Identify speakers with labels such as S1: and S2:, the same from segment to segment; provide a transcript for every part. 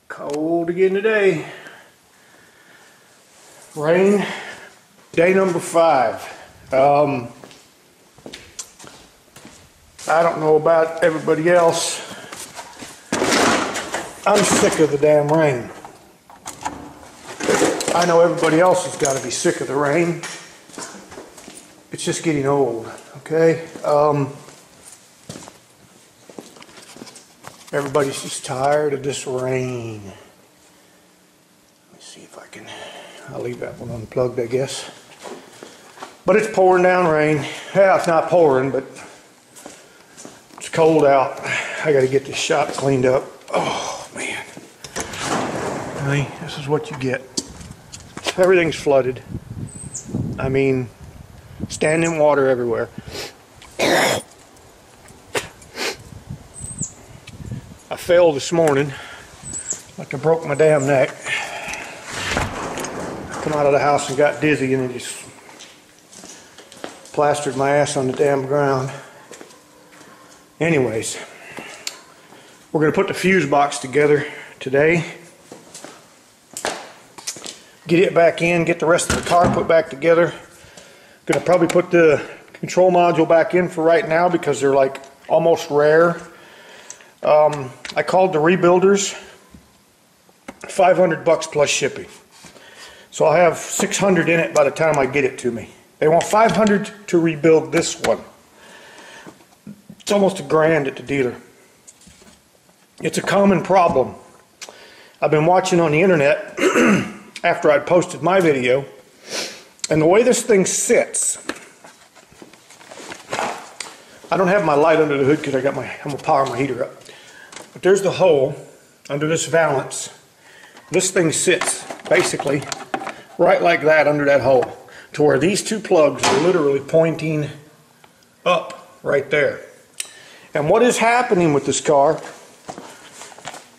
S1: Cold again today. Rain. Day number 5. I don't know about everybody else. I'm sick of the damn rain. I know everybody else has got to be sick of the rain. It's just getting old, okay? Everybody's just tired of this rain. Let me see if I can, I'll leave that one unplugged, I guess. But it's pouring down rain. Yeah, it's not pouring, but it's cold out. I got to get this shop cleaned up. Oh, man. Honey, this is what you get. Everything's flooded. I mean, standing water everywhere. I fell this morning, like I broke my damn neck. I come out of the house and got dizzy and it just plastered my ass on the damn ground. Anyways, we're going to put the fuse box together today. Get it back in, get the rest of the car put back together. Going to probably put the control module back in for right now because they're like almost rare. I called the rebuilders, $500 plus shipping. So I'll have 600 in it by the time I get it to me. They want 500 to rebuild this one. It's almost $1,000 at the dealer. It's a common problem. I've been watching on the internet after I'd posted my video, and the way this thing sits, I don't have my light under the hood because I'm gonna power my heater up. But there's the hole under this valance. This thing sits basically right like that under that hole, to where these two plugs are literally pointing up right there. And what is happening with this car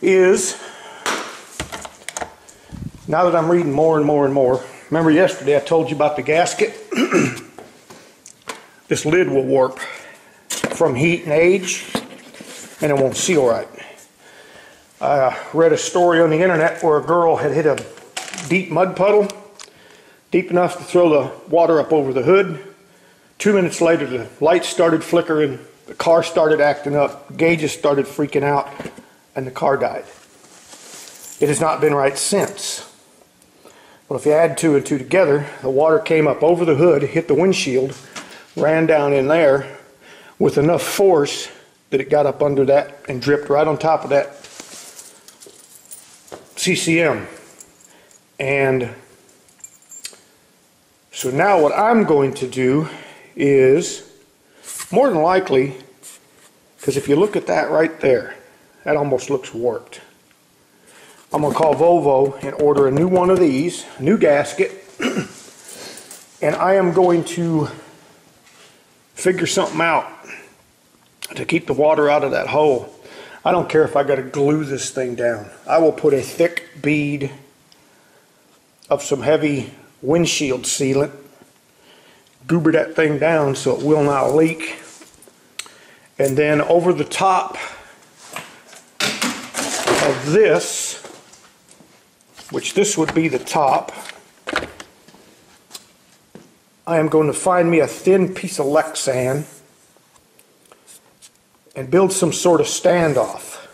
S1: is, now that I'm reading more and more and more, remember yesterday I told you about the gasket? This lid will warp from heat and age, and it won't seal right. I read a story on the internet where a girl had hit a deep mud puddle, deep enough to throw the water up over the hood. 2 minutes later, the lights started flickering, the car started acting up, gauges started freaking out, and the car died. It has not been right since. Well, if you add 2 and 2 together, the water came up over the hood, hit the windshield, ran down in there with enough force that it got up under that and dripped right on top of that CCM. And so now what I'm going to do is, more than likely, because if you look at that right there, that almost looks warped. I'm going to call Volvo and order a new one of these, a new gasket, and I am going to figure something out to keep the water out of that hole. I don't care if I got to glue this thing down. I will put a thick bead of some heavy windshield sealant, goober that thing down so it will not leak, and then over the top of this, which this would be the top, I am going to find me a thin piece of Lexan and build some sort of standoff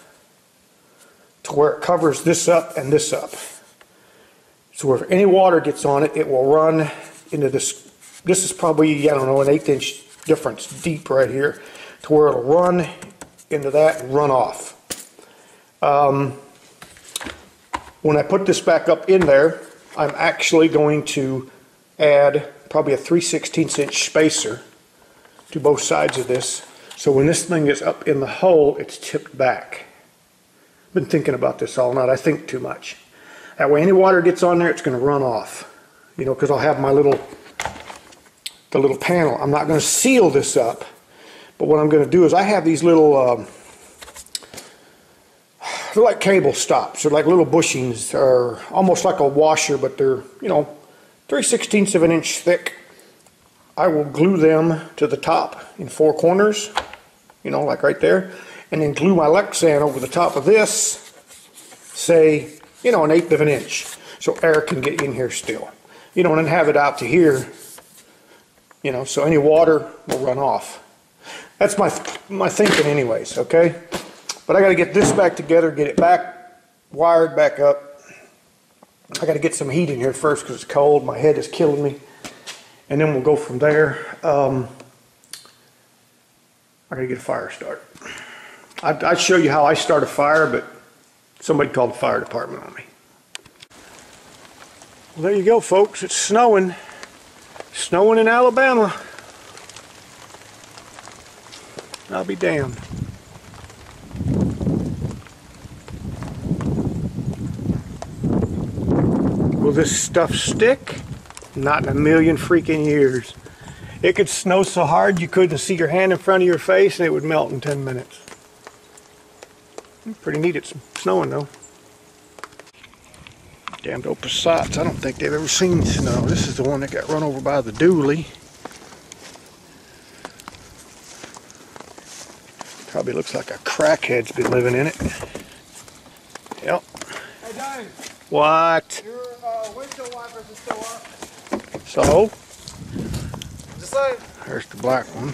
S1: to where it covers this up and this up. So if any water gets on it, it will run into this. This is probably, I don't know, an 1/8 inch difference deep right here, to where it'll run into that and run off. When I put this back up in there, I'm actually going to add probably a 3/16 inch spacer to both sides of this. So when this thing is up in the hole, it's tipped back. I've been thinking about this all night. I think too much. That way any water gets on there, it's going to run off. You know, because I'll have my the little panel. I'm not going to seal this up, but what I'm going to do is I have these little, they're like cable stops. They're like little bushings, or almost like a washer, but they're, you know, 3/16 of an inch thick. I will glue them to the top in 4 corners, you know, like right there, and then glue my Lexan over the top of this, say, you know, 1/8 of an inch, so air can get in here still. You know, and then have it out to here, you know, so any water will run off. That's my thinking anyways, okay? But I got to get this back together, get it back wired back up. I got to get some heat in here first because it's cold. My head is killing me. And then we'll go from there. I got to get a fire started. I'd show you how I start a fire, but somebody called the fire department on me. Well, there you go, folks. It's snowing. Snowing in Alabama. I'll be damned. Will this stuff stick? Not in a million freaking years. It could snow so hard you couldn't see your hand in front of your face and it would melt in 10 minutes. Pretty neat it's snowing though. Damned old Passats, I don't think they've ever seen snow. This is the one that got run over by the dually. Probably looks like a crackhead's been living in it. Yep.
S2: Hey Dave.
S1: What?
S2: Your windshield wipers are still up.
S1: So?
S2: Just saying.
S1: There's the black one.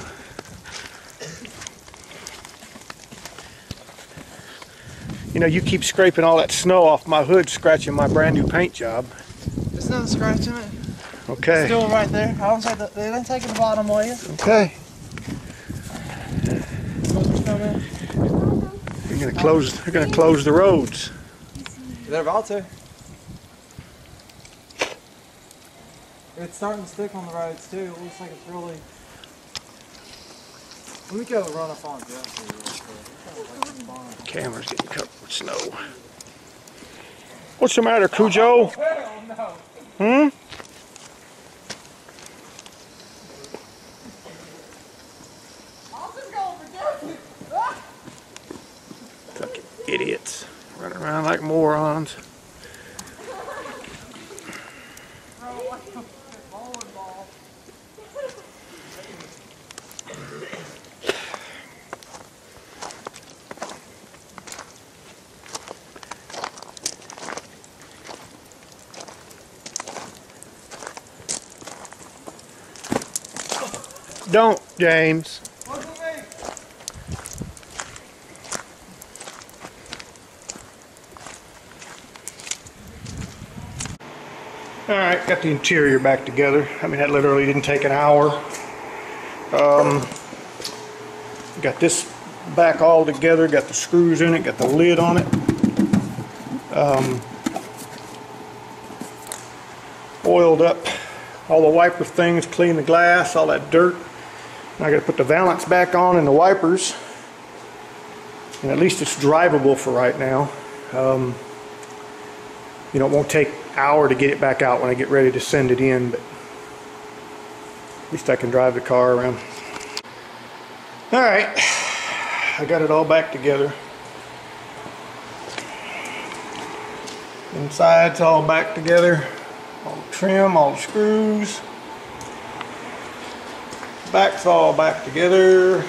S1: You know, you keep scraping all that snow off my hood, scratching my brand new paint job.
S2: There's no scratch in it.
S1: Okay.
S2: It's still right there. I don't say that they didn't take the bottom away.
S1: Okay. They're gonna close the roads.
S2: They're about to. It's starting to stick on the roads too. It looks like it's really. Let me go run up on Jesse real quick.
S1: Camera's getting covered with snow. What's the matter, Cujo?
S2: Hell no.
S1: Fucking idiots. Running around like morons. Don't, James. Alright, got the interior back together. I mean, that literally didn't take an hour. Got this back all together, got the screws in it, got the lid on it. Oiled up all the wiper things, clean the glass, all that dirt. Now I got to put the valance back on and the wipers. And at least it's drivable for right now. You know, it won't take an hour to get it back out when I get ready to send it in, but at least I can drive the car around. Alright, I got it all back together. Inside's all back together. All the trim, all the screws. Back's all back together.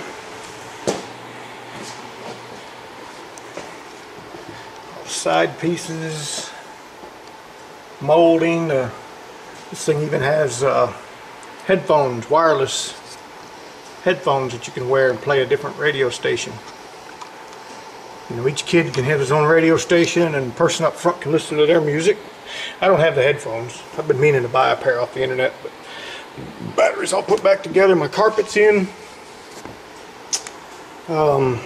S1: All the side pieces. Molding. This thing even has headphones, wireless headphones that you can wear and play a different radio station. You know, each kid can have his own radio station and the person up front can listen to their music. I don't have the headphones. I've been meaning to buy a pair off the internet, but batteries all put back together. My carpet's in. Time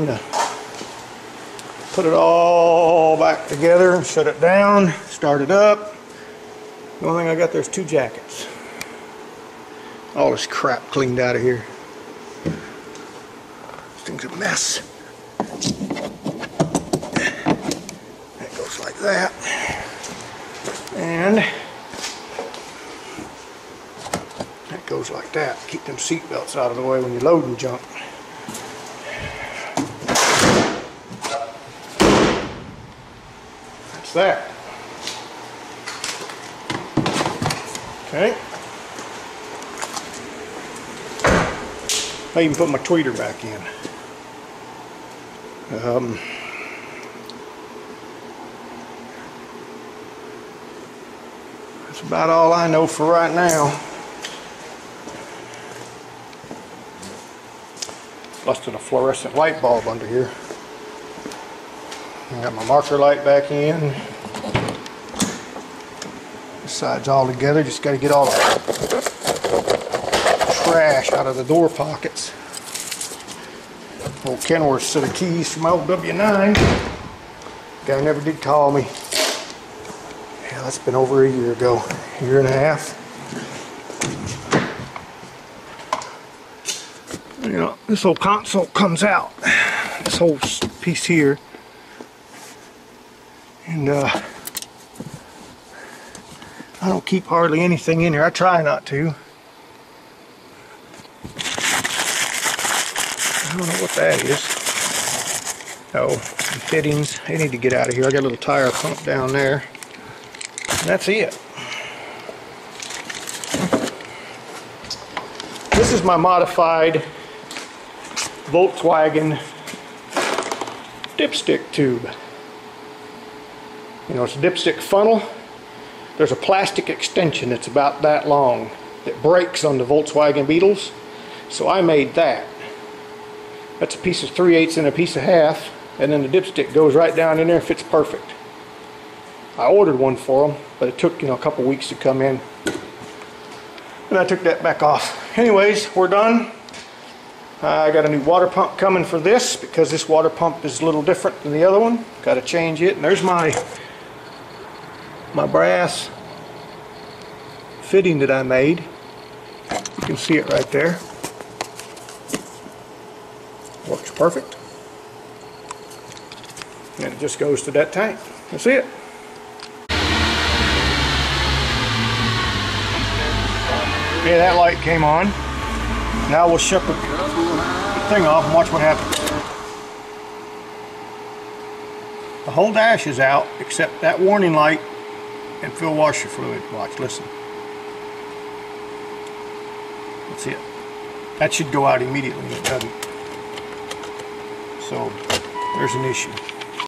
S1: to put it all back together, shut it down, start it up. The only thing I got there is 2 jackets. All this crap cleaned out of here. This thing's a mess. That goes like that. And that goes like that. Keep them seat belts out of the way when you're loading junk. That's that. Okay. I even put my tweeter back in. That's about all I know for right now. Busted a fluorescent light bulb under here. I got my marker light back in. This side's all together. Just got to get all the trash out of the door pockets. Old Kenworth set of keys from my old W9. Guy never did call me. Yeah, that's been over a year ago. A year and a half. You know, this whole console comes out. This whole piece here. And I don't keep hardly anything in here. I try not to. I don't know what that is. Oh, the fittings. They need to get out of here. I got a little tire pump down there. And that's it. This is my modified Volkswagen dipstick tube. You know, it's a dipstick funnel. There's a plastic extension that's about that long that breaks on the Volkswagen Beetles. So I made that. That's a piece of 3/8 and a piece of half, and then the dipstick goes right down in there, fits perfect. I ordered one for them, but it took, you know, a couple weeks to come in. And I took that back off. Anyways, we're done. I got a new water pump coming for this because this water pump is a little different than the other one. Got to change it. And there's my brass fitting that I made. You can see it right there. Works perfect. And it just goes to that tank. That's it. Okay, that light came on. Now we'll shut the thing off and watch what happens. The whole dash is out except that warning light and fill washer fluid. Watch, listen. That's it. That should go out immediately. It doesn't. So there's an issue.